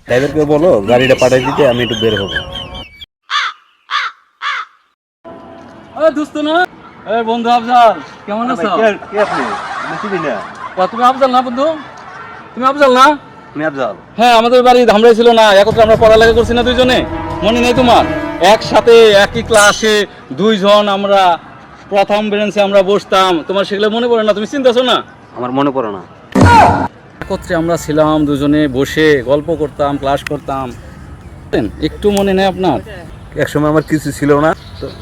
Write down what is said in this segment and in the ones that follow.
ড্রাইভারকে বলো গাড়িটা পাঠিয়ে দিতে, আমি একটু বের হবো। দোস্ত না, বন্ধু আফজাল, কেমন আছো? কে আপনি? আমি চিনি না। তুমি আফজাল না বন্ধু? তুমি আফজাল না? আমি আফজাল। হ্যাঁ, আমাদের বাড়ি ধামরাই ছিল না, একত্রে আমরা পড়ালেখা করছি না দুইজনে, মনে নেই তোমার? একসাথে একই ক্লাসে দুইজন আমরা প্রথম বেঞ্চে আমরা বসতাম, তোমার সেগুলো মনে পড়ে না? তুমি চিন্তাছো না? আমার মনে পড়ে না। একত্রে আমরা ছিলাম, দুজনে বসে গল্প করতাম, ক্লাস করতাম, একটু মনে নেই আপনার? একসময় আমার কিছু ছিল না,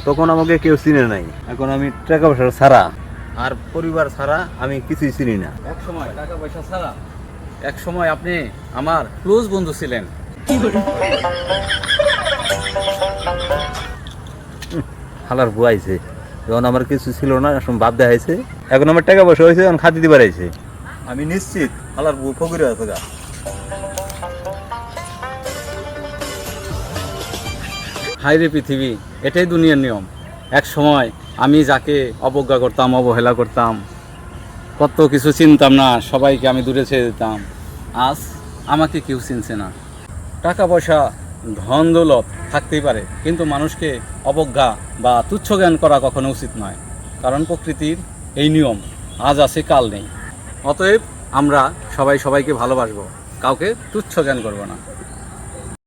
তখন আমাকে কেউ চিনে নাই। এখন আমি টাকা পয়সা ছাড়া আর পরিবার ছাড়া আমি কিছুই চিনি না। এক সময় টাকা পয়সা ছাড়া, এক সময় আপনি আমার ক্লোজ বন্ধু ছিলেন। হালার বুয়াইছে, যখন আমার কিছু ছিল না এখন বাদ দেওয়া হয়েছে, এখন আমার টাকা পয়সা হয়েছে, এখন খাতি দিবার আইছে। আমি নিশ্চিত হালার বউ ফকিরে আছে গা। হাই রে পৃথিবী, এটাই দুনিয়ার নিয়ম। এক সময় আমি যাকে অবজ্ঞা করতাম, অবহেলা করতাম, কত কিছু চিনতাম না, সবাইকে আমি দূরে ছেড়ে দিতাম, আজ আমাকে কেউ চিনছে না। টাকা পয়সা ধন দৌলত থাকতেই পারে, কিন্তু মানুষকে অবজ্ঞা বা তুচ্ছ জ্ঞান করা কখনো উচিত নয়, কারণ প্রকৃতির এই নিয়ম, আজ আছে কাল নেই। অতএব আমরা সবাই সবাইকে ভালোবাসবো, কাউকে তুচ্ছ জ্ঞান করবো না।